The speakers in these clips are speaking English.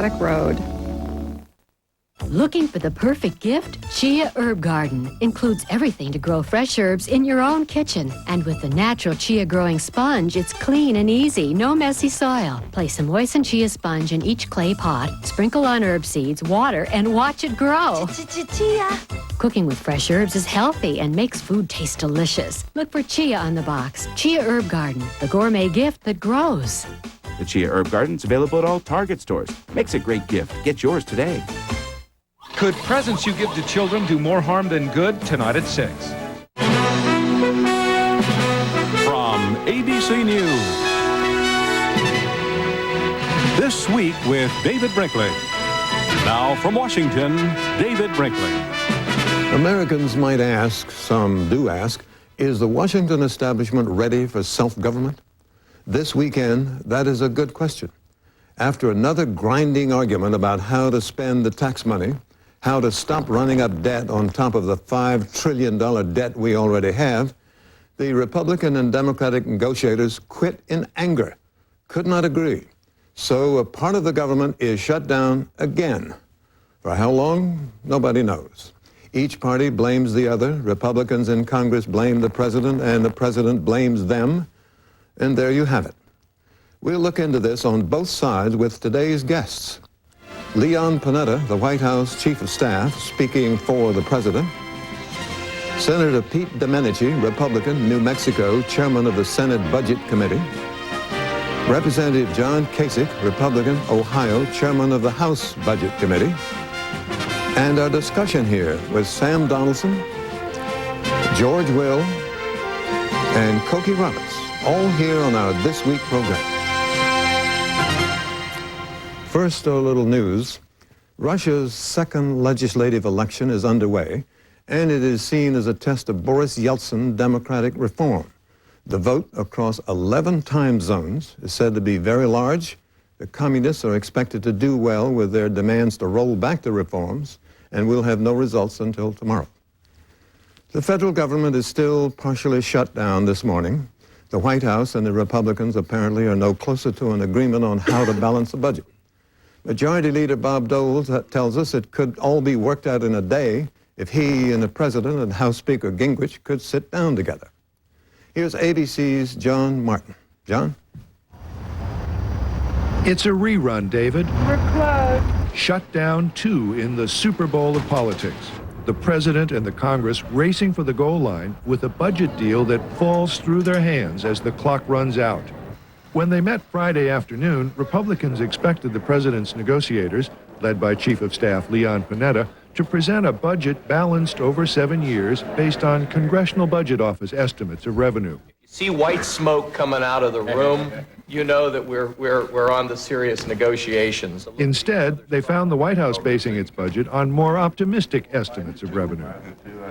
Braddock Road. Looking for the perfect gift? Chia Herb Garden includes everything to grow fresh herbs in your own kitchen. And with the natural chia growing sponge, it's clean and easy, no messy soil. Place a moistened chia sponge in each clay pot, sprinkle on herb seeds, water, and watch it grow. Chia. Cooking with fresh herbs is healthy and makes food taste delicious. Look for chia on the box. Chia Herb Garden, the gourmet gift that grows. The Chia Herb Garden is available at all Target stores. Makes a great gift. Get yours today. Could presents you give to children do more harm than good? Tonight at 6. From ABC News. This Week with David Brinkley. Now from Washington, David Brinkley. Americans might ask, some do ask, is the Washington establishment ready for self-government? This weekend, that is a good question. After another grinding argument about how to spend the tax money, how to stop running up debt on top of the $5 trillion debt we already have, the Republican and Democratic negotiators quit in anger, could not agree. So a part of the government is shut down again. For how long? Nobody knows. Each party blames the other. Republicans in Congress blame the president, and the president blames them. And there you have it. We'll look into this on both sides with today's guests. Leon Panetta, the White House Chief of Staff, speaking for the President. Senator Pete Domenici, Republican, New Mexico, Chairman of the Senate Budget Committee. Representative John Kasich, Republican, Ohio, Chairman of the House Budget Committee. And our discussion here with Sam Donaldson, George Will, and Cokie Roberts, all here on our This Week program. First, a little news. Russia's second legislative election is underway, and it is seen as a test of Boris Yeltsin democratic reform. The vote across 11 time zones is said to be very large. The communists are expected to do well with their demands to roll back the reforms, and we'll have no results until tomorrow. The federal government is still partially shut down this morning. The White House and the Republicans apparently are no closer to an agreement on how to balance the budget. Majority Leader Bob Dole tells us it could all be worked out in a day if he and the President and House Speaker Gingrich could sit down together. Here's ABC's John Martin. John? It's a rerun, David. We're closed. Shut down 2 in the Super Bowl of politics. The President and the Congress racing for the goal line with a budget deal that falls through their hands as the clock runs out. When they met Friday afternoon, Republicans expected the President's negotiators, led by Chief of Staff Leon Panetta, to present a budget balanced over 7 years based on Congressional Budget Office estimates of revenue. See white smoke coming out of the room, you know that we're on the serious negotiations. Instead, they found the White House basing its budget on more optimistic estimates of revenue.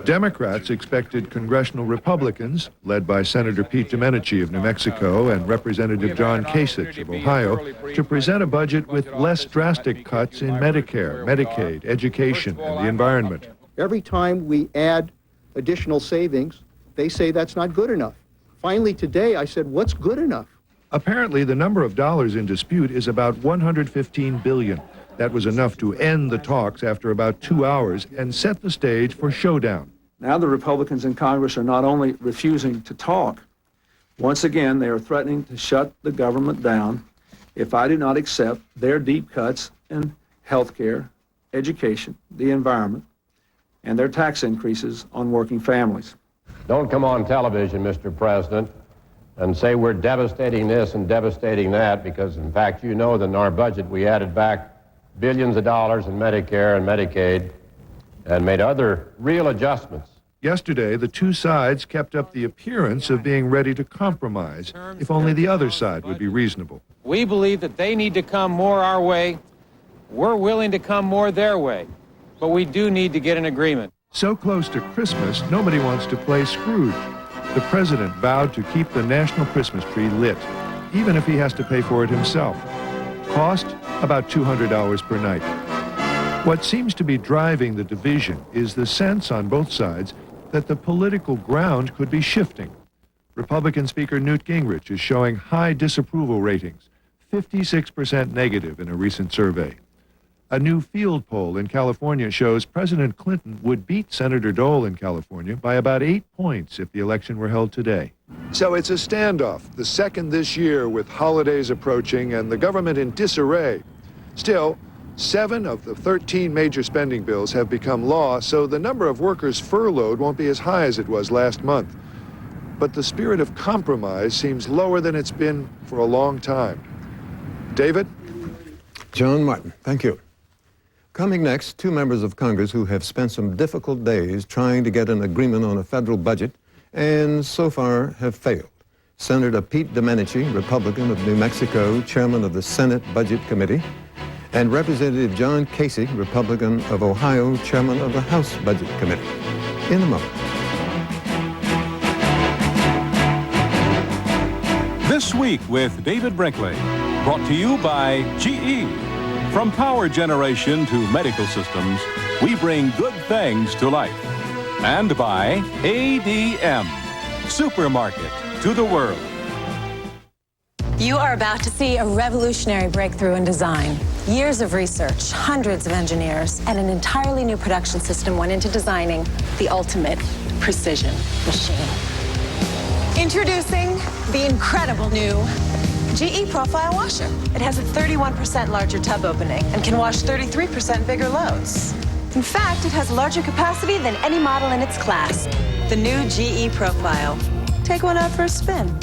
Democrats expected congressional Republicans, led by Senator Pete Domenici of New Mexico and Representative John Kasich of Ohio, to present a budget with less drastic cuts in Medicare, Medicaid, education, and the environment. Every time we add additional savings, they say that's not good enough. Finally, today, I said, what's good enough? Apparently, the number of dollars in dispute is about $115 billion. That was enough to end the talks after about 2 hours and set the stage for showdown. Now the Republicans in Congress are not only refusing to talk, once again, they are threatening to shut the government down if I do not accept their deep cuts in health care, education, the environment, and their tax increases on working families. Don't come on television, Mr. President, and say we're devastating this and devastating that, because in fact you know that in our budget we added back billions of dollars in Medicare and Medicaid and made other real adjustments. Yesterday, the two sides kept up the appearance of being ready to compromise, if only the other side would be reasonable. We believe that they need to come more our way. We're willing to come more their way, but we do need to get an agreement. So close to Christmas, nobody wants to play Scrooge. The president vowed to keep the national Christmas tree lit, even if he has to pay for it himself. Cost, about $200 per night. What seems to be driving the division is the sense on both sides that the political ground could be shifting. Republican Speaker Newt Gingrich is showing high disapproval ratings, 56% negative in a recent survey. A new field poll in California shows President Clinton would beat Senator Dole in California by about 8 points if the election were held today. So it's a standoff, the second this year with holidays approaching and the government in disarray. Still, 7 of the 13 major spending bills have become law, so the number of workers furloughed won't be as high as it was last month. But the spirit of compromise seems lower than it's been for a long time. David? John Martin, thank you. Coming next, 2 members of Congress who have spent some difficult days trying to get an agreement on a federal budget and so far have failed. Senator Pete Domenici, Republican of New Mexico, chairman of the Senate Budget Committee, and Representative John Casey, Republican of Ohio, chairman of the House Budget Committee. In a moment. This Week with David Brinkley, brought to you by GE. From power generation to medical systems, we bring good things to life. And by ADM, supermarket to the world. You are about to see a revolutionary breakthrough in design. Years of research, hundreds of engineers, and an entirely new production system went into designing the ultimate precision machine. Introducing the incredible new GE Profile Washer. It has a 31% larger tub opening and can wash 33% bigger loads. In fact, it has larger capacity than any model in its class. The new GE Profile. Take one out for a spin.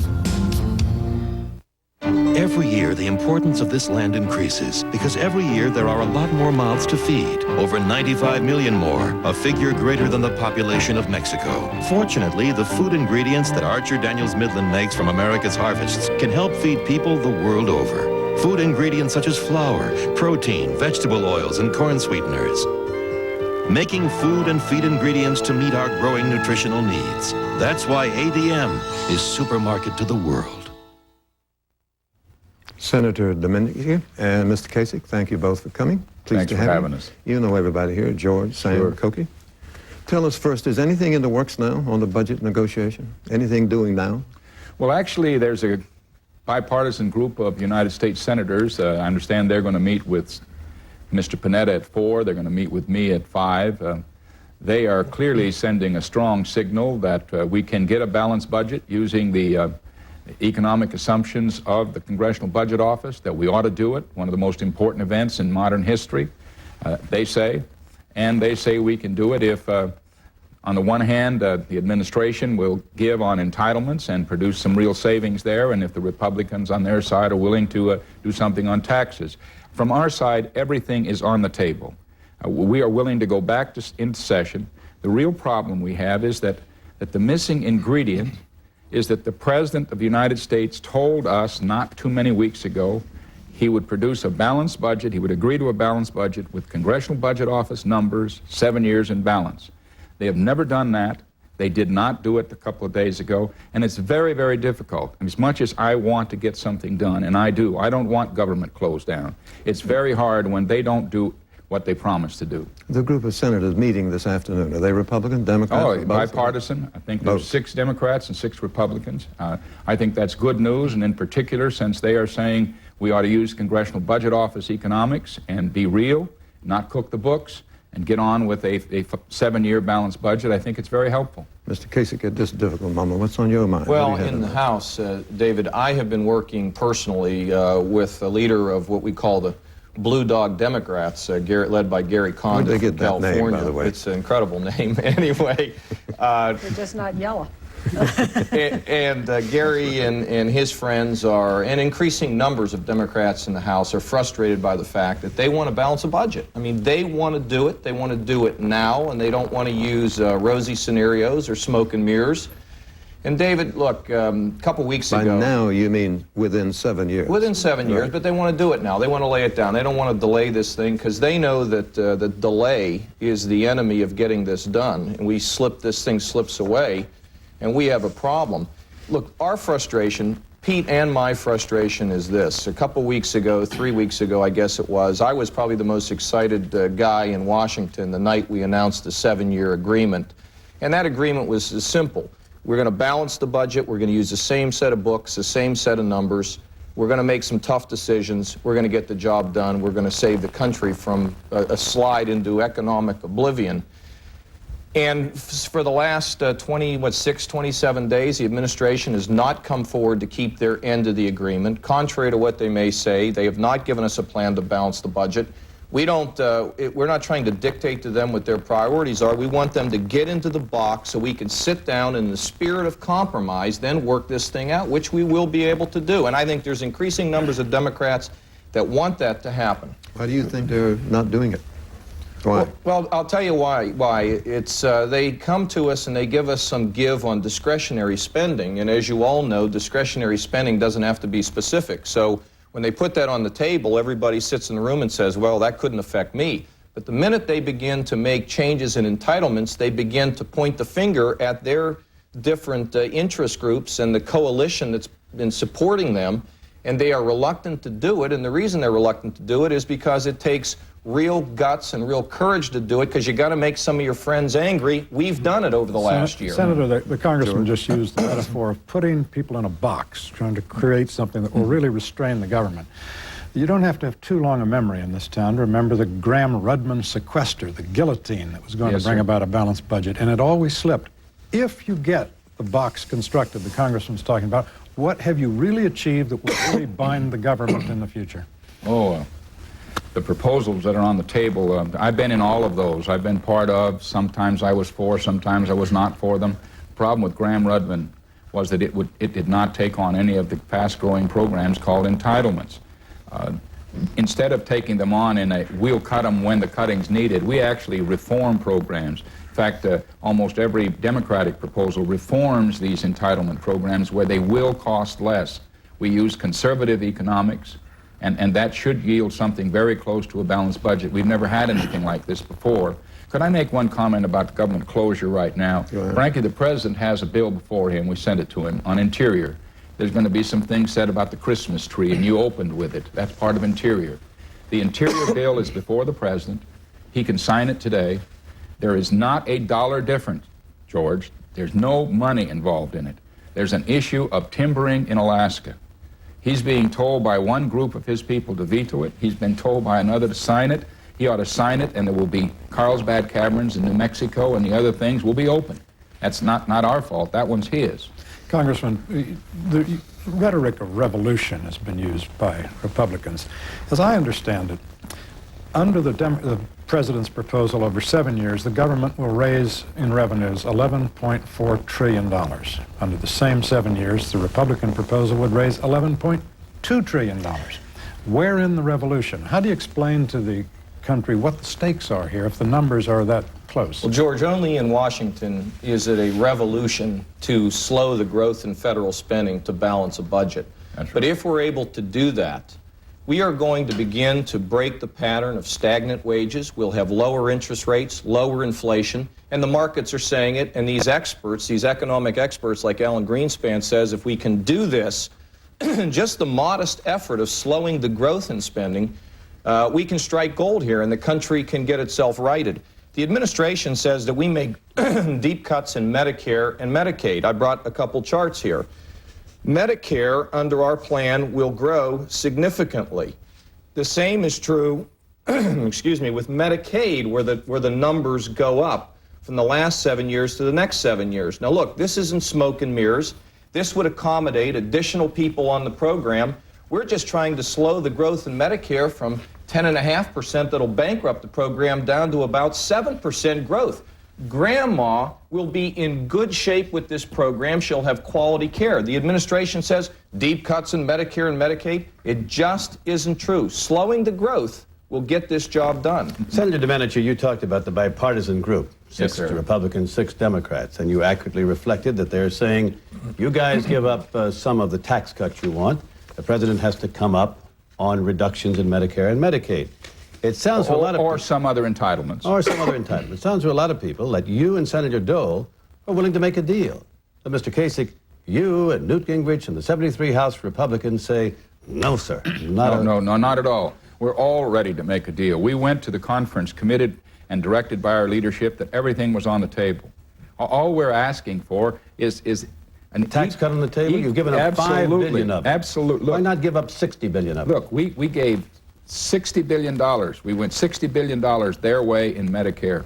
Every year, the importance of this land increases because every year there are a lot more mouths to feed. Over 95 million more, a figure greater than the population of Mexico. Fortunately, the food ingredients that Archer Daniels Midland makes from America's harvests can help feed people the world over. Food ingredients such as flour, protein, vegetable oils, and corn sweeteners. Making food and feed ingredients to meet our growing nutritional needs. That's why ADM is supermarket to the world. Senator Domenici and Mr. Kasich, thank you both for coming. Pleased Thanks to for have having you. us. You know everybody here, George, Sam, Sure. Koki. Tell us first, is anything in the works now on the budget negotiation? Anything doing now? Well, actually, there's a bipartisan group of United States senators. I understand they're going to meet with Mr. Panetta at 4. They're going to meet with me at 5. They are clearly sending a strong signal that we can get a balanced budget using the economic assumptions of the Congressional Budget Office, that we ought to do it, one of the most important events in modern history, they say. And they say we can do it if, on the one hand, the administration will give on entitlements and produce some real savings there, and if the Republicans on their side are willing to do something on taxes. From our side, everything is on the table. We are willing to go back into session. The real problem we have is that the missing ingredient is that the President of the United States told us not too many weeks ago he would produce a balanced budget, he would agree to a balanced budget with Congressional Budget Office numbers, 7 years in balance. They have never done that. They did not do it a couple of days ago, and it's very, very difficult. And as much as I want to get something done, and I do, I don't want government closed down. It's very hard when they don't do what they promised to do. The group of senators meeting this afternoon, are they Republican, Democrats? Oh, bipartisan. I think there's 6 Democrats and 6 Republicans. I think that's good news, and in particular, since they are saying we ought to use Congressional Budget Office economics and be real, not cook the books, and get on with a 7-year balanced budget, I think it's very helpful. Mr. Kasich, at this difficult moment, what's on your mind? Well, in the House, David, I have been working personally with a leader of what we call the Blue Dog Democrats, led by Gary Condon Where'd they from get that California. name, by the way? It's an incredible name, anyway. They're just not yellow. and Gary and his friends and increasing numbers of Democrats in the House are frustrated by the fact that they want to balance a budget. I mean, they want to do it. They want to do it now, and they don't want to use rosy scenarios or smoke and mirrors. And David, look, a couple weeks ago... By now, you mean within 7 years? Within 7 years, but they want to do it now. They want to lay it down. They don't want to delay this thing because they know that the delay is the enemy of getting this done. And this thing slips away, and we have a problem. Look, our frustration, Pete and my frustration, is this. A couple weeks ago, 3 weeks ago, I guess it was, I was probably the most excited guy in Washington the night we announced the 7-year agreement. And that agreement was simple. We're going to balance the budget. We're going to use the same set of books, the same set of numbers. We're going to make some tough decisions. We're going to get the job done. We're going to save the country from a slide into economic oblivion. And for the last 27 days, the administration has not come forward to keep their end of the agreement. Contrary to what they may say, they have not given us a plan to balance the budget. We're not trying to dictate to them what their priorities are. We want them to get into the box so we can sit down in the spirit of compromise, then work this thing out, which we will be able to do. And I think there's increasing numbers of Democrats that want that to happen. Why do you think they're not doing it? Why? Well, I'll tell you why. It's they come to us and they give us some give on discretionary spending, and as you all know, discretionary spending doesn't have to be specific. So when they put that on the table, everybody sits in the room and says, well, that couldn't affect me. But the minute they begin to make changes in entitlements, they begin to point the finger at their different interest groups and the coalition that's been supporting them, and they are reluctant to do it. And the reason they're reluctant to do it is because it takes real guts and real courage to do it, because you got to make some of your friends angry. We've done it over the last year. Senator, the congressman just used the metaphor of putting people in a box, trying to create something that will really restrain the government. You don't have to have too long a memory in this town to remember the Graham-Rudman sequester, the guillotine that was going to bring about a balanced budget, and it always slipped. If you get the box constructed the congressman's talking about, what have you really achieved that will really bind the government in the future? The proposals that are on the table, I've been in all of those. I've been part of. Sometimes I was for, sometimes I was not for them. The problem with Graham-Rudman was that it did not take on any of the fast-growing programs called entitlements. Instead of taking them on in a we'll cut them when the cutting's needed, we actually reform programs. In fact, almost every Democratic proposal reforms these entitlement programs where they will cost less. We use conservative economics, and that should yield something very close to a balanced budget. We've never had anything like this before. Could I make one comment about government closure right now? Frankly, the president has a bill before him. We sent it to him on Interior. There's going to be some things said about the Christmas tree, and you opened with it. That's part of Interior. The Interior bill is before the president. He can sign it today. There is not a dollar difference, George. There's no money involved in it. There's an issue of timbering in Alaska. He's being told by one group of his people to veto it. He's been told by another to sign it. He ought to sign it, and there will be Carlsbad Caverns in New Mexico, and the other things will be open. That's not our fault. That one's his. Congressman, the rhetoric of revolution has been used by Republicans. As I understand it, under the president's proposal over 7 years, the government will raise in revenues $11.4 trillion. Under the same 7 years, the Republican proposal would raise $11.2 trillion. Where in the revolution? How do you explain to the country what the stakes are here if the numbers are that close? Well, George, only in Washington is it a revolution to slow the growth in federal spending to balance a budget. That's right. But if we're able to do that, we are going to begin to break the pattern of stagnant wages. We'll have lower interest rates, lower inflation, and the markets are saying it, and these experts, these economic experts like Alan Greenspan says, if we can do this, just the modest effort of slowing the growth in spending, we can strike gold here and the country can get itself righted. The administration says that we make deep cuts in Medicare and Medicaid. I brought a couple charts here. Medicare, under our plan, will grow significantly. The same is true, excuse me, with Medicaid, where the numbers go up from the last 7 years to the next 7 years. Now look, this isn't smoke and mirrors. This would accommodate additional people on the program. We're just trying to slow the growth in Medicare from 10.5% that'll bankrupt the program down to about 7% growth. Grandma will be in good shape with this program. She'll have quality care. The administration says deep cuts in Medicare and Medicaid. It just isn't true. Slowing the growth will get this job done. Senator Domenici, you talked about the bipartisan group, 6 Republicans, 6 Democrats, and you accurately reflected that they're saying, you guys give up some of the tax cuts you want. The president has to come up on reductions in Medicare and Medicaid. It sounds to a lot of or some other entitlements. Or some other entitlements. It sounds to a lot of people that you and Senator Dole are willing to make a deal. So, Mr. Kasich, you and Newt Gingrich and the 73 House Republicans say, no, sir. No, not at all. We're all ready to make a deal. We went to the conference committed and directed by our leadership that everything was on the table. All we're asking for is A tax cut on the table? You've given up $5 billion of it. Absolutely. Why not give up $60 billion of it? Look, we gave $60 billion. We went $60 billion their way in Medicare.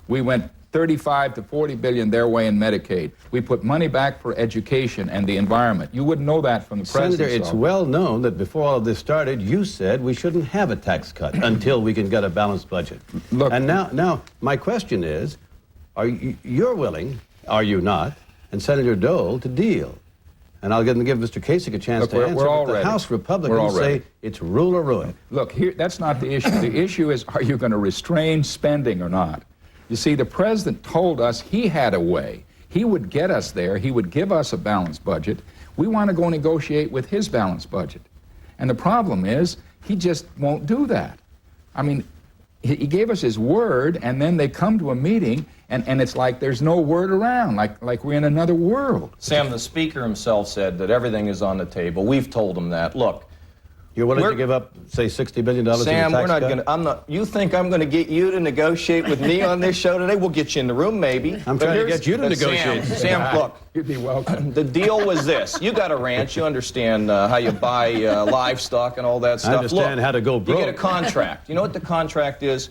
We went 35 to 40 billion their way in Medicaid. We put money back for education and the environment. You wouldn't know that from the president's Senator, it's well known that before all of this started, you said we shouldn't have a tax cut until we can get a balanced budget. Look, and now my question is, you're willing, are you not, and Senator Dole to deal? And I'll give Mr. Kasich a chance to answer. We're all but the ready. House Republicans say it's rule or ruin. Look, here, that's not the issue. The issue is, are you going to restrain spending or not? You see, the president told us he had a way. He would get us there. He would give us a balanced budget. We want to go negotiate with his balanced budget. And the problem is, he just won't do that. I mean, he gave us his word, and then they come to a meeting, and it's like there's no word around, like we're in another world. Sam, the Speaker himself said that everything is on the table. We've told him that. Look, you're willing to give up, say, $60 billion in Sam, tax we're not cut? going to. I'm not. You think I'm going to get you to negotiate with me on this show today? We'll get you in the room, maybe. I'm trying to get you to negotiate. Sam, look. You'd be welcome. The deal was this. You got a ranch. You understand how you buy livestock and all that stuff. I understand how to go broke. You get a contract. You know what the contract is?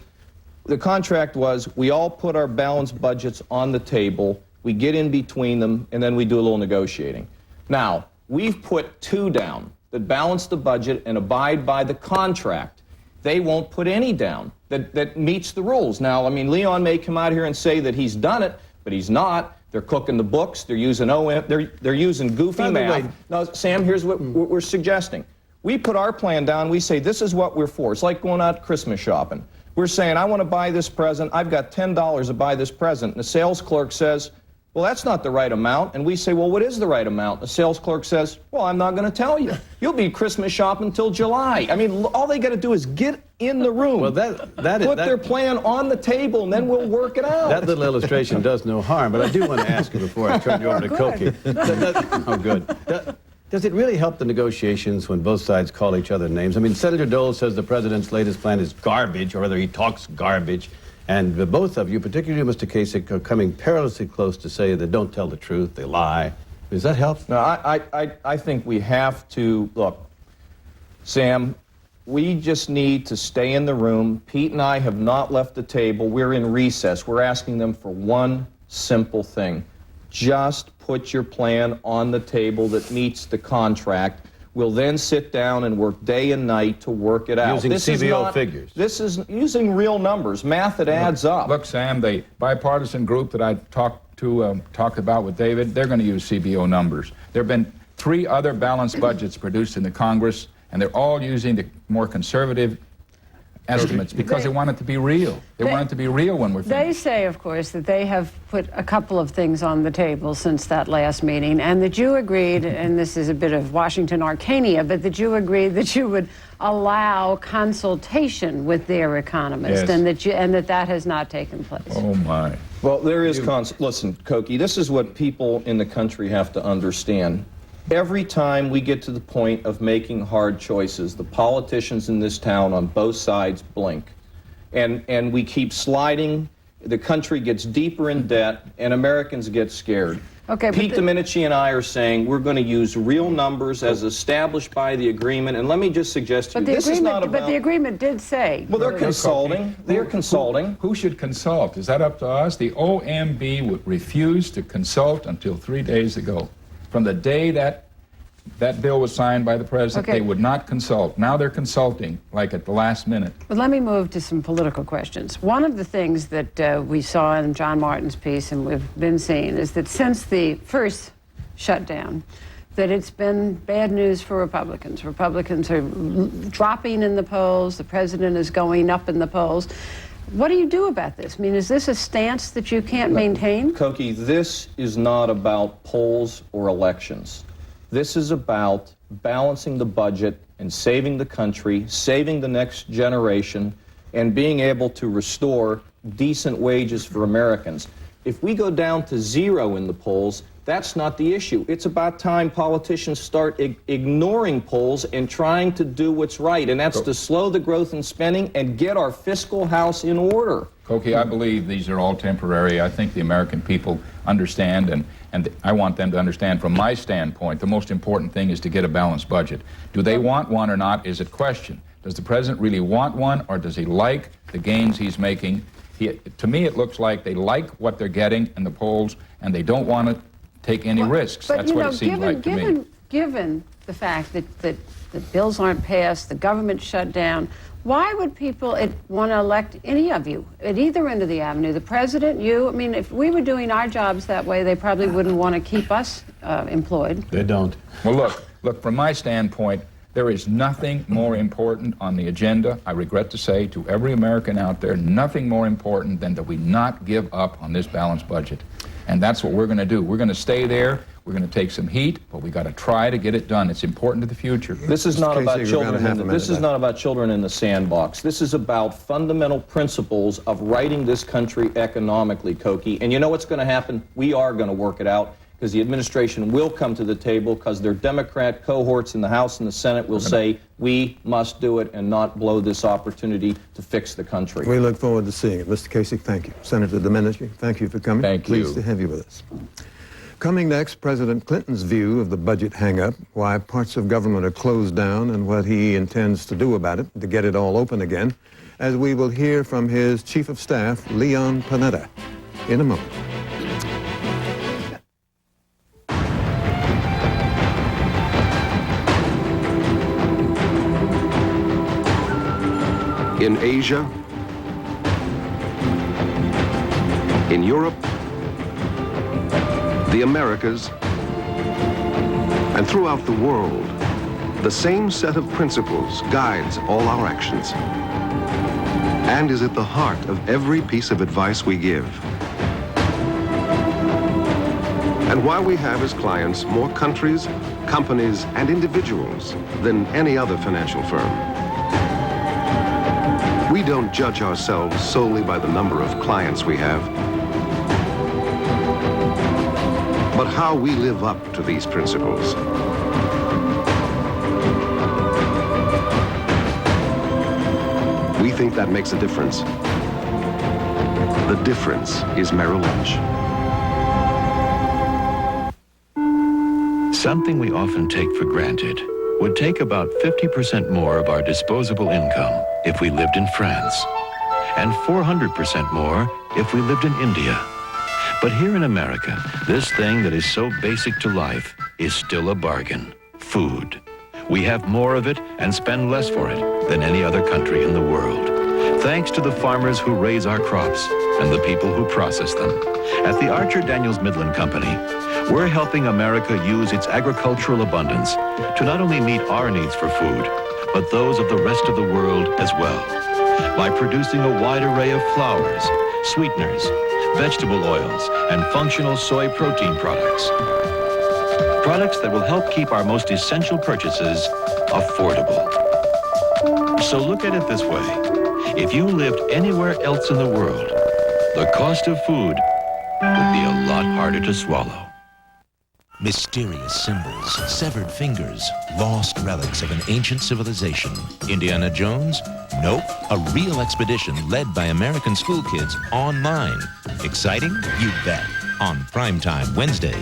The contract was we all put our balanced budgets on the table. We get in between them, and then we do a little negotiating. Now, we've put two down that balance the budget and abide by the contract. They won't put any down that meets the rules. Now, I mean, Leon may come out here and say that he's done it, but he's not. They're cooking the books. They're using they're using goofy math. Now, Sam, here's what we're suggesting. We put our plan down. We say this is what we're for. It's like going out Christmas shopping. We're saying, I want to buy this present. I've got $10 to buy this present. And the sales clerk says, well, that's not the right amount. And we say, well, what is the right amount? The sales clerk says, well, I'm not going to tell you. You'll be Christmas shopping until July. I mean, all they got to do is get in the room, well, put their plan on the table, and then we'll work it out. That little illustration does no harm, but I do want to ask you before I turn you over to Koki. Oh, good. Does it really help the negotiations when both sides call each other names? I mean, Senator Dole says the president's latest plan is garbage, or rather he talks garbage. And both of you, particularly Mr. Kasich, are coming perilously close to say they don't tell the truth, they lie. Does that help? No, I think we have to, look, Sam, we just need to stay in the room. Pete and I have not left the table. We're in recess. We're asking them for one simple thing. Just put your plan on the table that meets the contract. We'll then sit down and work day and night to work it out. Using CBO figures. This is using real numbers, math that adds up. Look, Sam, the bipartisan group that I talked about with David, they're going to use CBO numbers. There have been 3 other balanced budgets produced in the Congress, and they're all using the more conservative estimates because they want it to be real. They want it to be real when we're finished. They say, of course, that they have put a couple of things on the table since that last meeting, and that you agreed, and this is a bit of Washington Arcania, but that you agreed that you would allow consultation with their economist, Yes. and that has not taken place. Oh, my. Well, there is listen, Koki, this is what people in the country have to understand. Every time we get to the point of making hard choices, the politicians in this town on both sides blink. And we keep sliding. The country gets deeper in debt, and Americans get scared. Okay, Pete Domenici and I are saying we're going to use real numbers as established by the agreement. And let me just suggest to you, this is not about... But the agreement did say... Well, they're consulting. They're consulting. Who should consult? Is that up to us? The OMB would refuse to consult until 3 days ago. From the day that bill was signed by the president, they would not consult. Now they're consulting, like at the last minute. But let me move to some political questions. One of the things that we saw in John Martin's piece, and we've been seeing, is that since the first shutdown, that it's been bad news for Republicans. Republicans are dropping in the polls. The president is going up in the polls. What do you do about this? I mean, is this a stance that you can't maintain? Koki, this is not about polls or elections. This is about balancing the budget and saving the country, saving the next generation, and being able to restore decent wages for Americans. If we go down to 0 in the polls, That's not the issue. It's about time politicians start ignoring polls and trying to do what's right, and that's to slow the growth in spending and get our fiscal house in order. Koki, I believe these are all temporary. I think the American people understand, and I want them to understand from my standpoint, the most important thing is to get a balanced budget. Do they want one or not is a question. Does the president really want one, or does he like the gains he's making? To me, it looks like they like what they're getting in the polls, and they don't want to take any risks. But that's what it seems like to me. Given the fact that bills aren't passed, the government shut down, why would people want to elect any of you at either end of the avenue? The president, you? I mean, if we were doing our jobs that way, they probably wouldn't want to keep us employed. They don't. Well, look, from my standpoint, there is nothing more important on the agenda, I regret to say to every American out there, nothing more important than that we not give up on this balanced budget. And that's what we're going to do. We're going to stay there. We're going to take some heat, but we got to try to get it done. It's important to the future. This is not about children. This is not about children in the sandbox. This is about fundamental principles of righting this country economically, Koki. And you know what's going to happen? We are going to work it out, because the administration will come to the table, because their Democrat cohorts in the House and the Senate will say, we must do it and not blow this opportunity to fix the country. We look forward to seeing it. Mr. Kasich, thank you. Senator Domenici, thank you for coming. Thank you. Pleased to have you with us. Coming next, President Clinton's view of the budget hang-up, why parts of government are closed down, and what he intends to do about it to get it all open again, as we will hear from his Chief of Staff, Leon Panetta, in a moment. In Asia, in Europe, the Americas, and throughout the world, the same set of principles guides all our actions and is at the heart of every piece of advice we give. And while we have as clients more countries, companies, and individuals than any other financial firm, we don't judge ourselves solely by the number of clients we have, but how we live up to these principles. We think that makes a difference. The difference is Merrill Lynch. Something we often take for granted would take about 50% more of our disposable income if we lived in France, and 400% more if we lived in India. But here in America, this thing that is so basic to life is still a bargain: food. We have more of it and spend less for it than any other country in the world, thanks to the farmers who raise our crops and the people who process them. At the Archer Daniels Midland Company, we're helping America use its agricultural abundance to not only meet our needs for food, but those of the rest of the world as well, by producing a wide array of flours, sweeteners, vegetable oils, and functional soy protein products. Products that will help keep our most essential purchases affordable. So look at it this way. If you lived anywhere else in the world, the cost of food would be a lot harder to swallow. Mysterious symbols, severed fingers, lost relics of an ancient civilization. Indiana Jones? Nope. A real expedition led by American school kids online. Exciting? You bet. On Primetime Wednesday.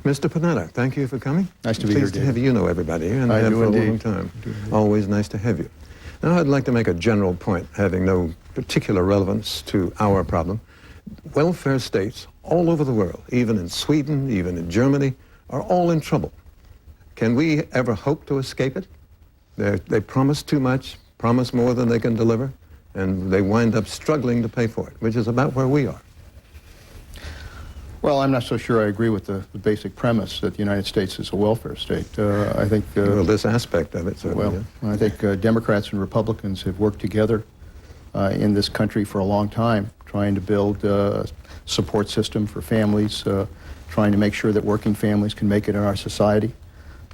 Mr. Panetta, thank you for coming. Nice to be here, Pleased to David. have you. You know everybody here, and I have do for a long indeed. time. Always nice to have you. Now, I'd like to make a general point, having no particular relevance to our problem. Welfare states all over the world, even in Sweden, even in Germany, are all in trouble. Can we ever hope to escape it? They promise too much, promise more than they can deliver, and they wind up struggling to pay for it, which is about where we are. Well, I'm not so sure I agree with the basic premise that the United States is a welfare state. I think... well, this aspect of it, certainly. Well, I think Democrats and Republicans have worked together in this country for a long time, trying to build a support system for families, trying to make sure that working families can make it in our society.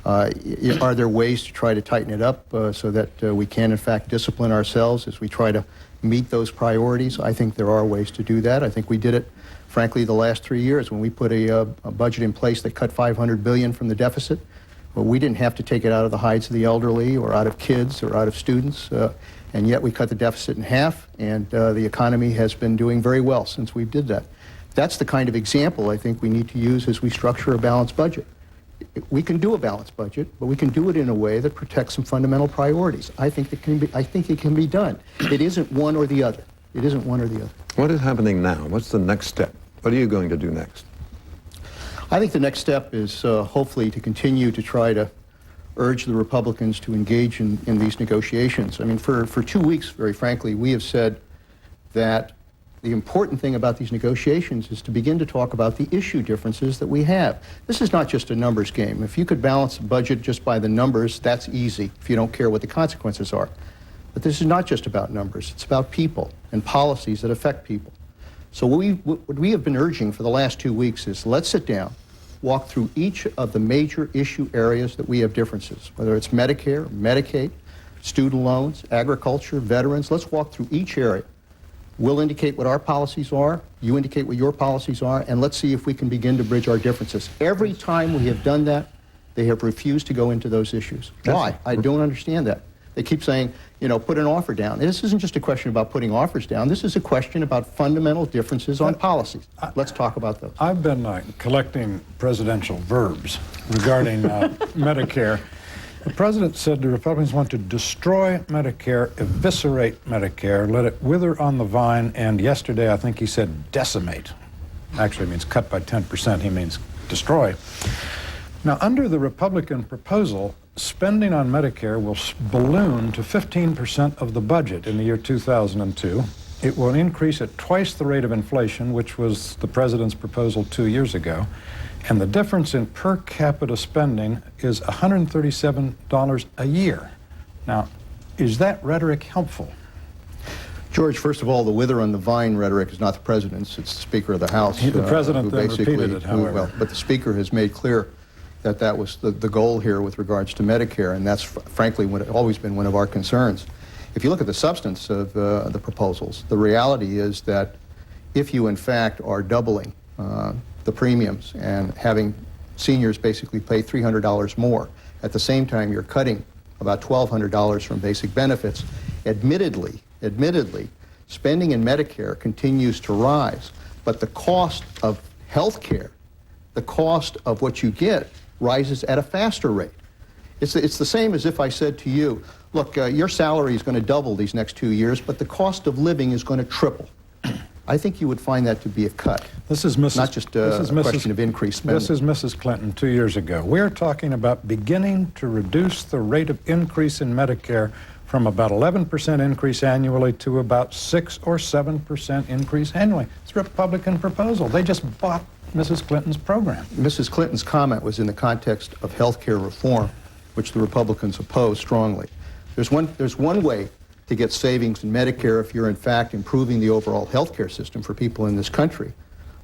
Are there ways to try to tighten it up so that we can, in fact, discipline ourselves as we try to meet those priorities? I think there are ways to do that. I think we did it, frankly, the last 3 years when we put a budget in place that cut $500 billion from the deficit. Well, we didn't have to take it out of the hides of the elderly or out of kids or out of students, and yet we cut the deficit in half, and the economy has been doing very well since we did that. That's the kind of example I think we need to use as we structure a balanced budget. We can do a balanced budget, but we can do it in a way that protects some fundamental priorities. I think it can be done. It isn't one or the other. It isn't one or the other. What is happening now? What's the next step? What are you going to do next? I think the next step is hopefully to continue to try to urge the Republicans to engage in these negotiations. I mean, for 2 weeks, very frankly, we have said that the important thing about these negotiations is to begin to talk about the issue differences that we have. This is not just a numbers game. If you could balance a budget just by the numbers, that's easy if you don't care what the consequences are. But this is not just about numbers. It's about people and policies that affect people. So what we have been urging for the last 2 weeks is let's sit down, walk through each of the major issue areas that we have differences, whether it's Medicare, Medicaid, student loans, agriculture, veterans. Let's walk through each area. We'll indicate what our policies are, you indicate what your policies are, and let's see if we can begin to bridge our differences. Every time we have done that, they have refused to go into those issues. Why? I don't understand that. They keep saying, you know, put an offer down. And this isn't just a question about putting offers down. This is a question about fundamental differences on policies. Let's talk about those. I've been collecting presidential verbs regarding Medicare. The president said the Republicans want to destroy Medicare, eviscerate Medicare, let it wither on the vine, and yesterday I think he said decimate. Actually, it means cut by 10%. He means destroy. Now, under the Republican proposal, spending on Medicare will balloon to 15% of the budget in the year 2002. It will increase at twice the rate of inflation, which was the president's proposal 2 years ago. And the difference in per capita spending is $137 a year. Now, is that rhetoric helpful? George, first of all, the wither on the vine rhetoric is not the president's, it's the Speaker of the House. The president then repeated it, however. But the Speaker has made clear that that was the goal here with regards to Medicare, and that's frankly always been one of our concerns. If you look at the substance of the proposals, the reality is that if you in fact are doubling the premiums and having seniors basically pay $300 more, at the same time you're cutting about $1,200 from basic benefits, admittedly, spending in Medicare continues to rise, but the cost of health care, the cost of what you get, rises at a faster rate. It's the same as if I said to you, look, your salary is going to double these next 2 years, but the cost of living is going to triple. I think you would find that to be a cut. This is Mrs. Not just a question of increased spending. This is Mrs. Clinton 2 years ago. We're talking about beginning to reduce the rate of increase in Medicare from about 11% increase annually to about 6 or 7% increase annually. It's a Republican proposal. They just bought Mrs. Clinton's program. Mrs. Clinton's comment was in the context of health care reform, which the Republicans oppose strongly. There's one way to get savings in Medicare if you're in fact improving the overall health care system for people in this country.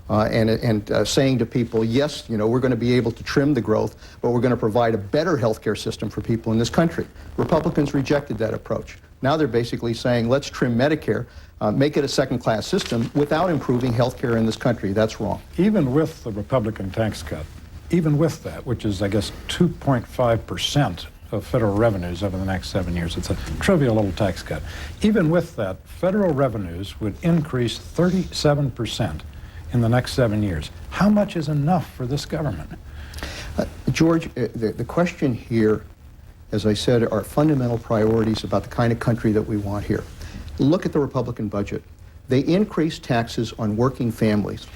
And saying to people, yes, you know, we're going to be able to trim the growth, but we're going to provide a better health care system for people in this country. Republicans rejected that approach. Now they're basically saying, let's trim Medicare, make it a second-class system without improving health care in this country. That's wrong. Even with the Republican tax cut, even with that, which is, I guess, 2.5% of federal revenues over the next 7 years. It's a trivial little tax cut. Even with that, federal revenues would increase 37% in the next 7 years. How much is enough for this government? George, the question here, as I said, are fundamental priorities about the kind of country that we want here. Look at the Republican budget. They increased taxes on working families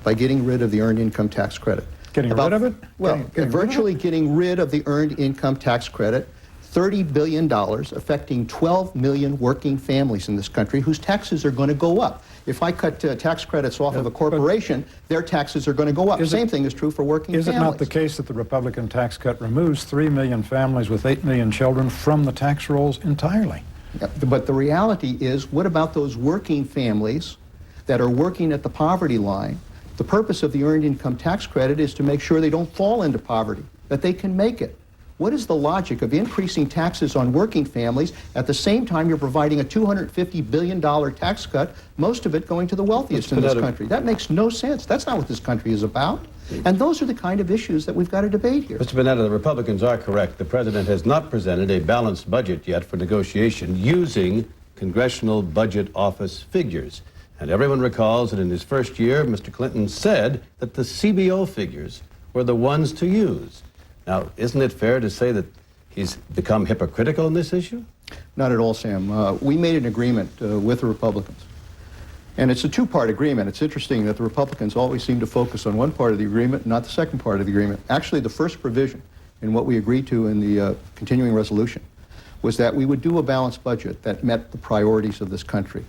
by getting rid of the earned income tax credit. Getting rid of it? Well, virtually getting rid of the earned income tax credit, $30 billion, affecting 12 million working families in this country whose taxes are going to go up. If I cut tax credits off of a corporation, their taxes are going to go up. Same thing is true for working families. Is it not the case that the Republican tax cut removes 3 million families with 8 million children from the tax rolls entirely? Yeah, but the reality is, what about those working families that are working at the poverty line? The purpose of the earned income tax credit is to make sure they don't fall into poverty, that they can make it. What is the logic of increasing taxes on working families at the same time you're providing a $250 billion tax cut, most of it going to the wealthiest in this country? That makes no sense. That's not what this country is about. And those are the kind of issues that we've got to debate here. Mr. Panetta, the Republicans are correct. The president has not presented a balanced budget yet for negotiation using Congressional Budget Office figures. And everyone recalls that in his first year, Mr. Clinton said that the CBO figures were the ones to use. Now, isn't it fair to say that he's become hypocritical in this issue? Not at all, Sam. We made an agreement with the Republicans. And it's a two-part agreement. It's interesting that the Republicans always seem to focus on one part of the agreement, not the second part of the agreement. Actually, the first provision in what we agreed to in the continuing resolution was that we would do a balanced budget that met the priorities of this country,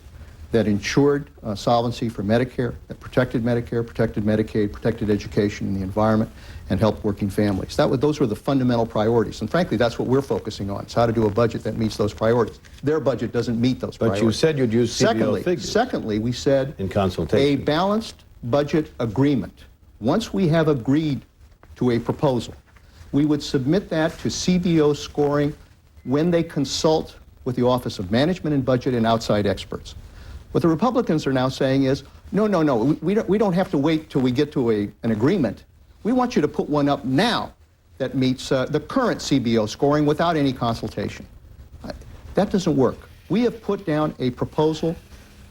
that ensured solvency for Medicare, that protected Medicare, protected Medicaid, protected education and the environment, and helped working families. Those were the fundamental priorities. And frankly, that's what we're focusing on, is how to do a budget that meets those priorities. Their budget doesn't meet those priorities. But you said you'd use CBO figures. Secondly, we said in consultation, a balanced budget agreement. Once we have agreed to a proposal, we would submit that to CBO scoring when they consult with the Office of Management and Budget and outside experts. What the Republicans are now saying is, no, we don't have to wait till we get to an agreement. We want you to put one up now that meets the current CBO scoring without any consultation. That doesn't work. We have put down a proposal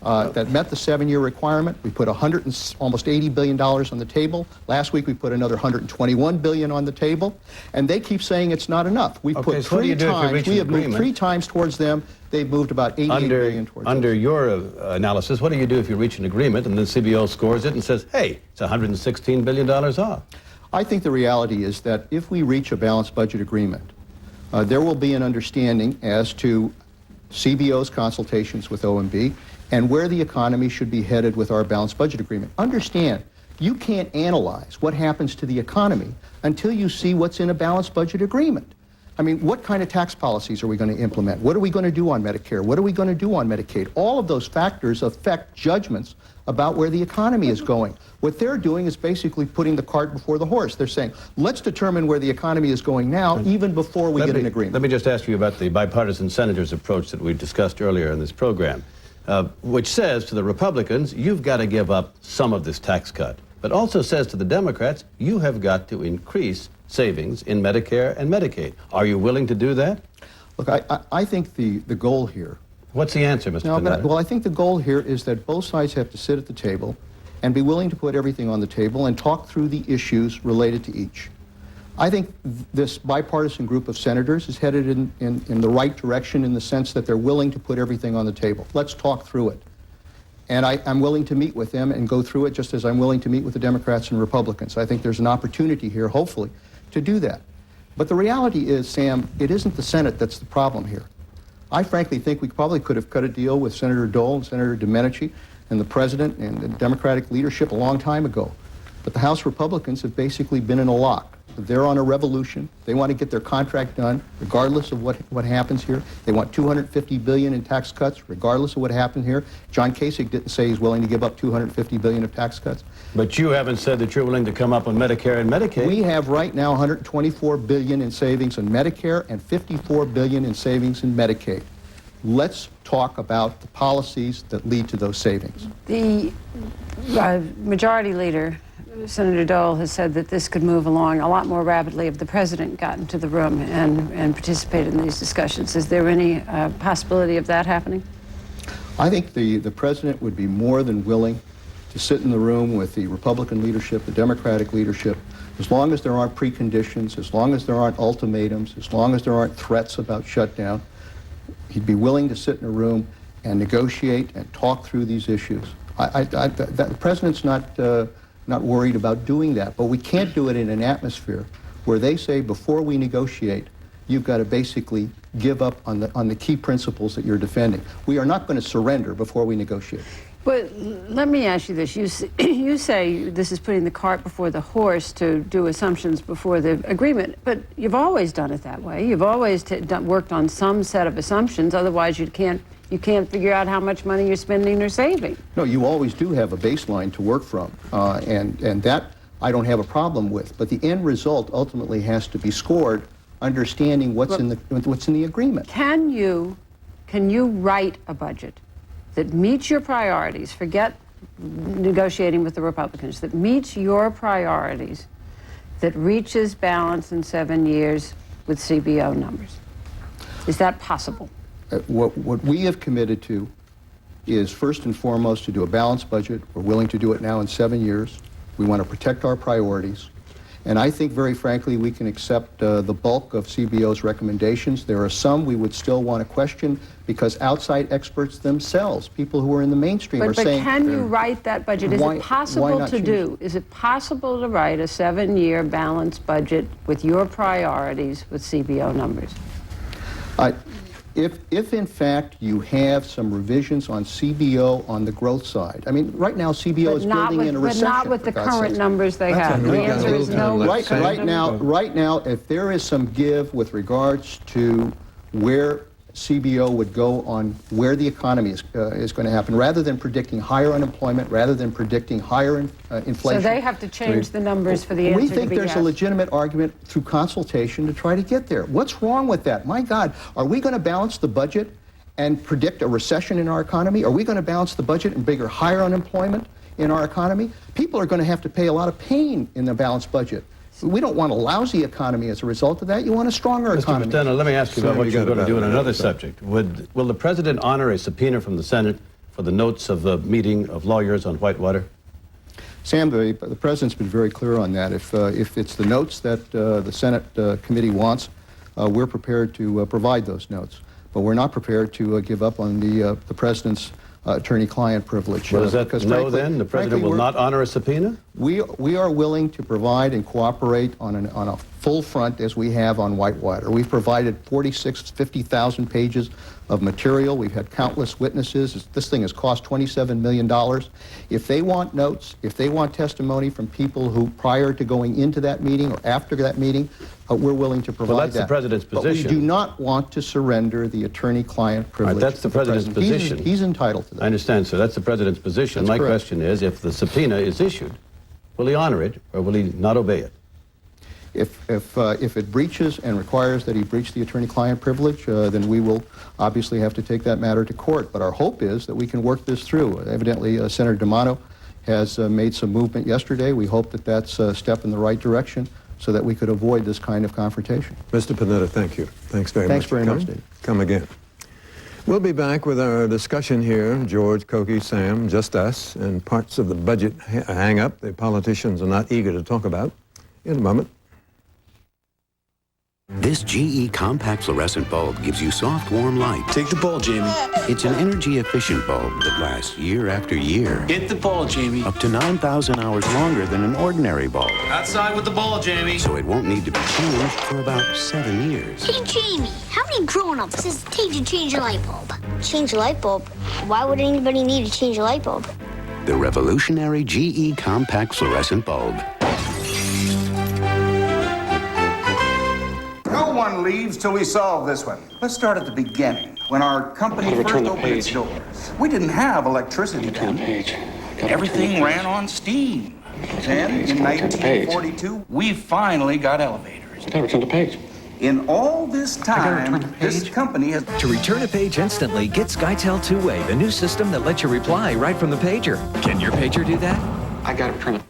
that met the 7-year requirement. We put almost $80 billion on the table. Last week we put another $121 billion on the table, and they keep saying it's not enough. We put so 3 times. We have moved 3 times towards them. They've moved about $88 billion towards us. Under your analysis, what do you do if you reach an agreement and then CBO scores it and says, hey, it's $116 billion off? I think the reality is that if we reach a balanced budget agreement, there will be an understanding as to CBO's consultations with OMB and where the economy should be headed with our balanced budget agreement. Understand, you can't analyze what happens to the economy until you see what's in a balanced budget agreement. I mean, what kind of tax policies are we going to implement? What are we going to do on Medicare? What are we going to do on Medicaid? All of those factors affect judgments about where the economy is going. What they're doing is basically putting the cart before the horse. They're saying, let's determine where the economy is going now, even before we get an agreement. Let me just ask you about the bipartisan senators' approach that we discussed earlier in this program, which says to the Republicans, you've got to give up some of this tax cut, but also says to the Democrats, you have got to increase savings in Medicare and Medicaid. Are you willing to do that? Look, I think the goal here... What's the answer, Mr. Panetta? Well, I think the goal here is that both sides have to sit at the table and be willing to put everything on the table and talk through the issues related to each. I think this bipartisan group of senators is headed in the right direction in the sense that they're willing to put everything on the table. Let's talk through it. And I'm willing to meet with them and go through it just as I'm willing to meet with the Democrats and Republicans. I think there's an opportunity here, hopefully, to do that. But the reality is, Sam, it isn't the Senate that's the problem here. I frankly think we probably could have cut a deal with Senator Dole and Senator Domenici and the President and the Democratic leadership a long time ago. But the House Republicans have basically been in a lock. They're on a revolution. They want to get their contract done, regardless of what happens here. They want $250 billion in tax cuts, regardless of what happened here. John Kasich didn't say he's willing to give up $250 billion of tax cuts. But you haven't said that you're willing to come up on Medicare and Medicaid. We have right now $124 billion in savings in Medicare and $54 billion in savings in Medicaid. Let's talk about the policies that lead to those savings. The Majority Leader, Senator Dole, has said that this could move along a lot more rapidly if the President got into the room and participated in these discussions. Is there any possibility of that happening? I think the President would be more than willing to sit in the room with the Republican leadership, the Democratic leadership, as long as there aren't preconditions, as long as there aren't ultimatums, as long as there aren't threats about shutdown. He'd be willing to sit in a room and negotiate and talk through these issues. The President's not worried about doing that, but we can't do it in an atmosphere where they say before we negotiate, you've got to basically give up on the key principles that you're defending. We are not going to surrender before we negotiate. But let me ask you this. You say this is putting the cart before the horse to do assumptions before the agreement, but you've always done it that way. You've always worked on some set of assumptions, otherwise you can't figure out how much money you're spending or saving. No, you always do have a baseline to work from, and that I don't have a problem with. But the end result ultimately has to be scored understanding what's in the agreement. Can you write a budget that meets your priorities? Forget negotiating with the Republicans. That meets your priorities, that reaches balance in 7 years with CBO numbers. Is that possible? What we have committed to is first and foremost to do a balanced budget. We're willing to do it now in 7 years. We want to protect our priorities. And I think, very frankly, we can accept the bulk of CBO's recommendations. There are some we would still want to question because outside experts themselves, people who are in the mainstream, are saying... But can you write that budget? Is it possible to do? Is it possible to write a 7-year balanced budget with your priorities with CBO numbers? If in fact you have some revisions on CBO on the growth side, I mean, right now CBO is building in a recession. But not with the current numbers they have. The answer is no. Right now, if there is some give with regards to where CBO would go on where the economy is going to happen, rather than predicting higher unemployment, rather than predicting higher inflation. So they have to change the numbers for the answer to be yes. We think there's a legitimate argument through consultation to try to get there. What's wrong with that? My God, are we going to balance the budget and predict a recession in our economy? Are we going to balance the budget and bigger, higher unemployment in our economy? People are going to have to pay a lot of pain in the balanced budget. We don't want a lousy economy as a result of that. You want a stronger economy. Mr. McDonough, let me ask you about what you're going to do in another subject. Will the President honor a subpoena from the Senate for the notes of the meeting of lawyers on Whitewater? Sam, the President's been very clear on that. If it's the notes that the Senate committee wants, we're prepared to provide those notes. But we're not prepared to give up on the President's attorney-client privilege. Well, does that no then? The President will not honor a subpoena? We are willing to provide and cooperate on a full front as we have on Whitewater. We've provided 50,000 pages of material. We've had countless witnesses. This thing has cost $27 million. If they want notes, if they want testimony from people who prior to going into that meeting or after that meeting, we're willing to provide that. Well, that's the President's position. But we do not want to surrender the attorney-client privilege. Right, that's the President's position. He's entitled to that. I understand, sir. That's the President's position. My question is, if the subpoena is issued, will he honor it or will he not obey it? If it breaches and requires that he breach the attorney-client privilege, then we will obviously have to take that matter to court. But our hope is that we can work this through. Evidently, Senator D'Amato has made some movement yesterday. We hope that that's a step in the right direction so that we could avoid this kind of confrontation. Mr. Panetta, thank you. Thanks very much. Thanks very much, Dave. Come again. We'll be back with our discussion here. George, Koki, Sam, just us, and parts of the budget hang-up the politicians are not eager to talk about in a moment. This GE compact fluorescent bulb gives you soft, warm light. Take the ball, Jamie. It's an energy-efficient bulb that lasts year after year. Hit the ball, Jamie. Up to 9,000 hours longer than an ordinary bulb. Outside with the ball, Jamie. So it won't need to be changed for about 7 years. Hey, Jamie, how many grown-ups says it takes to change a light bulb? Change a light bulb? Why would anybody need to change a light bulb? The revolutionary GE compact fluorescent bulb. No one leaves till we solve this one. Let's start at the beginning. When our company first opened its doors, we didn't have electricity then. Everything ran on steam. Then, in 1942, we finally got elevators. Gotta return the page. In all this time, this company has... To return a page instantly, get SkyTel Two-Way, the new system that lets you reply right from the pager. Can your pager do that? I gotta return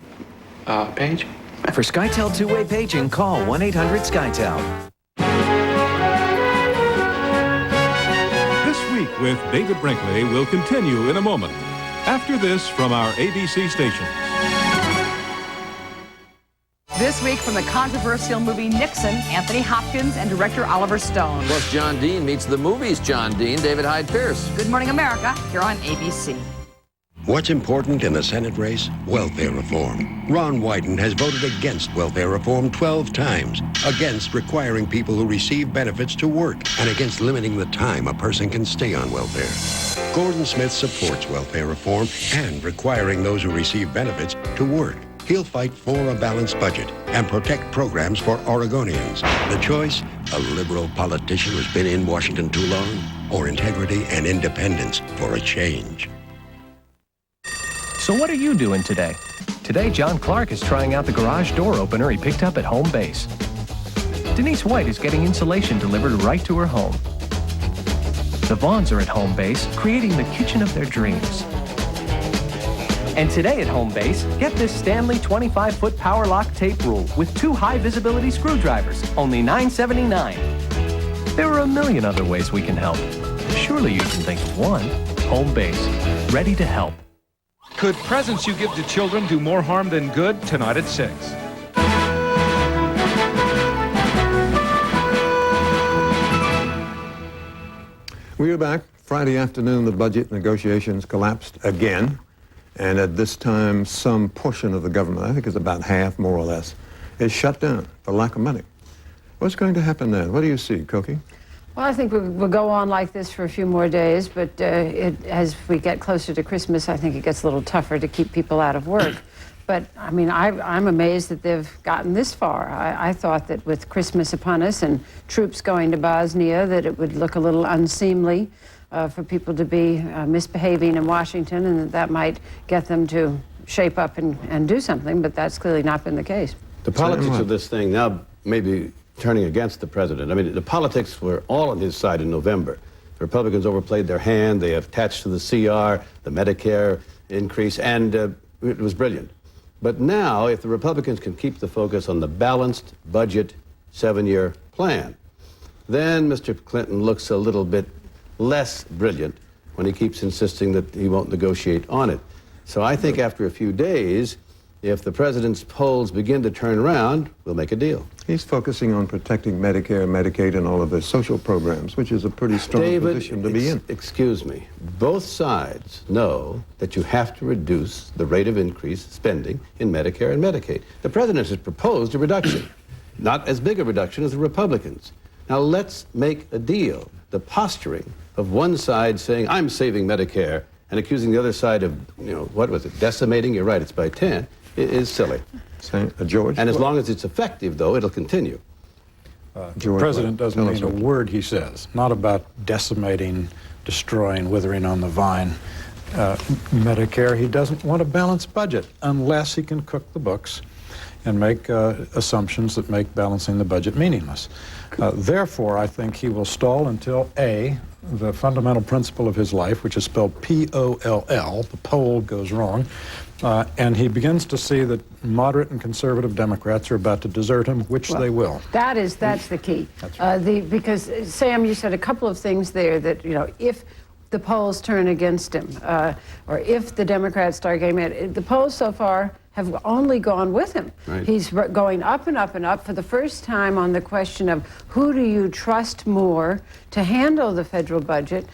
the page. For SkyTel Two-Way paging, call 1-800-SkyTel. This Week with David Brinkley will continue in a moment. After this from our ABC stations. This week from the controversial movie Nixon, Anthony Hopkins and director Oliver Stone. Plus, John Dean meets the movie's John Dean, David Hyde Pierce. Good Morning America, here on ABC. What's important in the Senate race? Welfare reform. Ron Wyden has voted against welfare reform 12 times, against requiring people who receive benefits to work, and against limiting the time a person can stay on welfare. Gordon Smith supports welfare reform and requiring those who receive benefits to work. He'll fight for a balanced budget and protect programs for Oregonians. The choice, a liberal politician who's been in Washington too long, or integrity and independence for a change. So what are you doing today? Today, John Clark is trying out the garage door opener he picked up at home base. Denise White is getting insulation delivered right to her home. The Vaughns are at Home Base, creating the kitchen of their dreams. And today at Home Base, get this Stanley 25-foot power lock tape rule with 2 high-visibility screwdrivers, only $9.79. There are a million other ways we can help. Surely you can think of one. Home Base, ready to help. Could presents you give to children do more harm than good? Tonight at 6. We are back. Friday afternoon, the budget negotiations collapsed again. And at this time, some portion of the government, I think it's about half, more or less, is shut down for lack of money. What's going to happen then? What do you see, Cokie? Well, I think we'll go on like this for a few more days, but as we get closer to Christmas, I think it gets a little tougher to keep people out of work. But, I mean, I'm amazed that they've gotten this far. I thought that with Christmas upon us and troops going to Bosnia, that it would look a little unseemly for people to be misbehaving in Washington, and that might get them to shape up and do something, but that's clearly not been the case. The politics of this thing now may be turning against the president. I mean, the politics were all on his side in November. The Republicans overplayed their hand. They attached to the CR, the Medicare increase, and it was brilliant. But now, if the Republicans can keep the focus on the balanced budget 7-year plan, then Mr. Clinton looks a little bit less brilliant when he keeps insisting that he won't negotiate on it. So I think after a few days, if the president's polls begin to turn around, we'll make a deal. He's focusing on protecting Medicare, Medicaid, and all of the social programs, which is a pretty strong position to be in. Excuse me. Both sides know that you have to reduce the rate of increase spending in Medicare and Medicaid. The president has proposed a reduction, not as big a reduction as the Republicans. Now let's make a deal. The posturing of one side saying, I'm saving Medicare, and accusing the other side of, what was it, decimating? You're right, it's by 10. Is silly. George? And as long as it's effective, though, it'll continue. The president doesn't mean a word he says. Not about decimating, destroying, withering on the vine. Medicare, he doesn't want a balanced budget unless he can cook the books and make assumptions that make balancing the budget meaningless. Therefore, I think he will stall until A, the fundamental principle of his life, which is spelled P-O-L-L, the poll goes wrong, and he begins to see that moderate and conservative Democrats are about to desert him, which they will. That's the key. That's right. Because, Sam, you said a couple of things there that, if the polls turn against him, or if the Democrats start getting mad, the polls so far have only gone with him. Right. He's going up and up and up for the first time on the question of who do you trust more to handle the federal budget.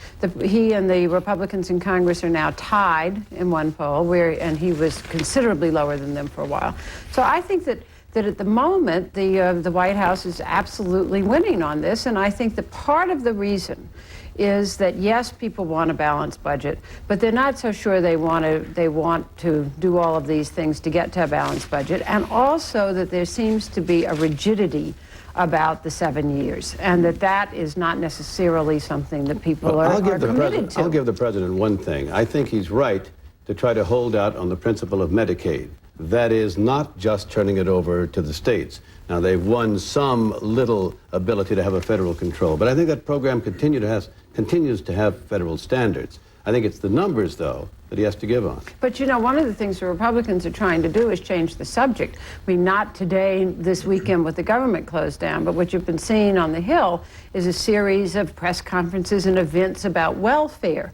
He and the Republicans in Congress are now tied in one poll, and he was considerably lower than them for a while. So I think that at the moment, the White House is absolutely winning on this, and I think that part of the reason is that, yes, people want a balanced budget, but they're not so sure they want to do all of these things to get to a balanced budget, and also that there seems to be a rigidity about the 7 years, and that is not necessarily something that people are committed to. I'll give the president one thing. I think he's right to try to hold out on the principle of Medicaid. That is not just turning it over to the states. Now, they've won some little ability to have a federal control, but I think that program continues to have federal standards. I think it's the numbers, though, that he has to give on. But, one of the things the Republicans are trying to do is change the subject. I mean, not today, this weekend with the government closed down, but what you've been seeing on the Hill is a series of press conferences and events about welfare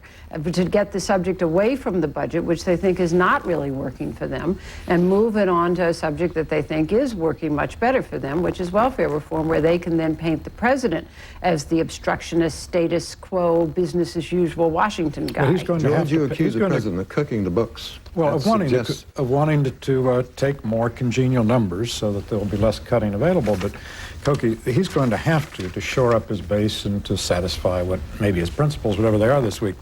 to get the subject away from the budget, which they think is not really working for them, and move it on to a subject that they think is working much better for them, which is welfare reform, where they can then paint the president as the obstructionist, status quo, business as usual Washington guy. Well, he's going to George, you accuse the president of cooking the books. Well, of wanting to take more congenial numbers so that there will be less cutting available. But Cokie, he's going to have to shore up his base and to satisfy what maybe his principles, whatever they are this week,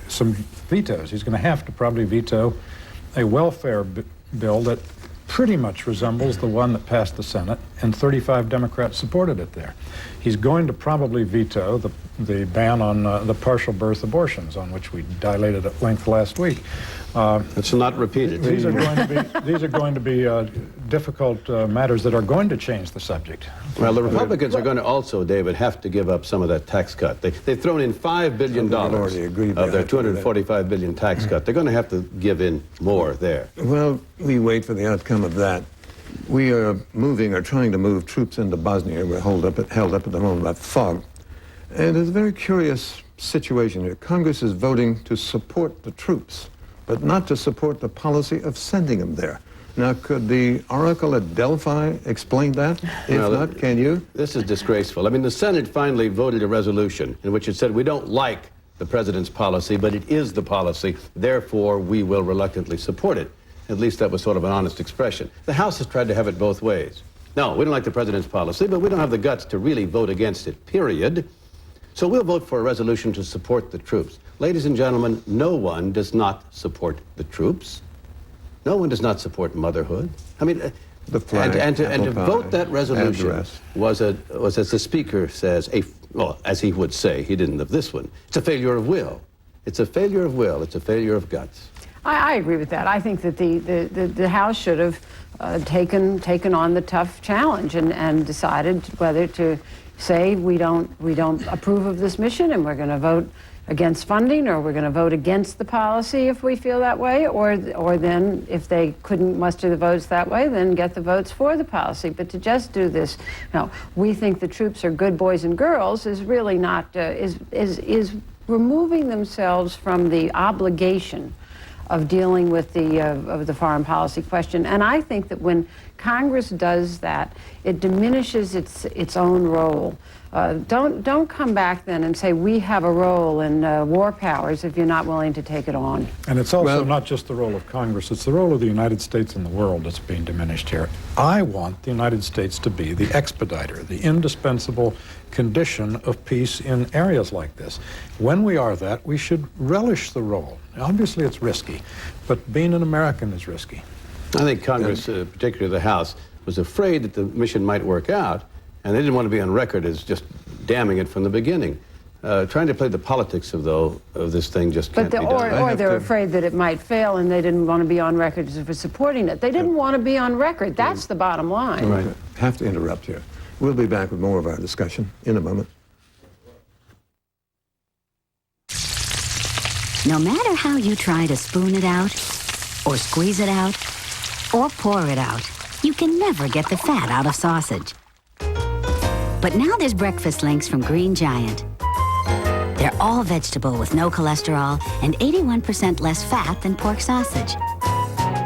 some vetoes. He's going to have to probably veto a welfare bill that pretty much resembles the one that passed the Senate and 35 Democrats supported it there. He's going to probably veto the ban on the partial birth abortions, on which we dilated at length last week. It's not repeated. These are going to be difficult matters that are going to change the subject. Well, the Republicans are going to also, David, have to give up some of that tax cut. They've thrown in $5 billion of their $245 billion tax cut. They're going to have to give in more there. Well, we wait for the outcome of that. We are moving, or trying to move, troops into Bosnia. We're held up at the moment by fog. And it's a very curious situation here. Congress is voting to support the troops, but not to support the policy of sending them there. Now, could the oracle at Delphi explain that? If not, can you? This is disgraceful. I mean, the Senate finally voted a resolution in which it said we don't like the president's policy, but it is the policy, therefore we will reluctantly support it. At least that was sort of an honest expression. The House has tried to have it both ways. No, we don't like the president's policy, but we don't have the guts to really vote against it, period. So we'll vote for a resolution to support the troops. Ladies and gentlemen, no one does not support the troops. No one does not support motherhood. I mean, the flag, and to vote that resolution was, as the Speaker says, well, as he would say, he didn't of this one, it's a failure of will. It's a failure of will. It's a failure of guts. I agree with that. I think that the House should have taken on the tough challenge and decided whether to say we don't approve of this mission and we're going to vote against funding, or we're going to vote against the policy if we feel that way, or then if they couldn't muster the votes that way, then get the votes for the policy. But to just do this, no, we think the troops are good boys and girls is really not is removing themselves from the obligation of dealing with the foreign policy question. And I think that when Congress does that, it diminishes its own role. Don't come back then and say we have a role in war powers if you're not willing to take it on. And it's also not just the role of Congress, it's the role of the United States in the world that's being diminished here. I want the United States to be the expediter, the indispensable condition of peace in areas like this. When we are that, we should relish the role. Obviously it's risky, but being an American is risky. I think Congress, particularly the House, was afraid that the mission might work out, and they didn't want to be on record as just damning it from the beginning. Trying to play the politics of this thing just can't be done. Or they're afraid that it might fail, and they didn't want to be on record for supporting it. They didn't want to be on record. That's the bottom line. Right. Have to interrupt here. We'll be back with more of our discussion in a moment. No matter how you try to spoon it out, or squeeze it out, or pour it out, you can never get the fat out of sausage. But now there's Breakfast Links from Green Giant. They're all vegetable with no cholesterol and 81% less fat than pork sausage.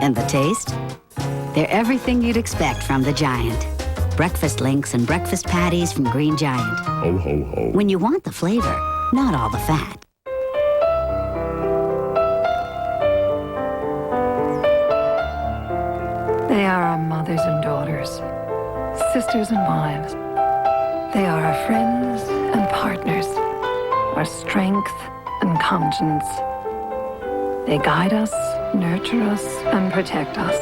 And the taste? They're everything you'd expect from the Giant. Breakfast Links and breakfast patties from Green Giant. Ho, ho, ho. When you want the flavor, not all the fat. They are our mothers and daughters, sisters and wives. They are our friends and partners, our strength and conscience. They guide us, nurture us, and protect us.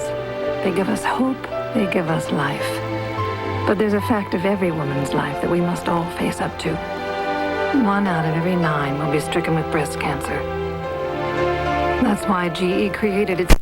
They give us hope, they give us life. But there's a fact of every woman's life that we must all face up to. 1 out of every 9 will be stricken with breast cancer. That's why GE created its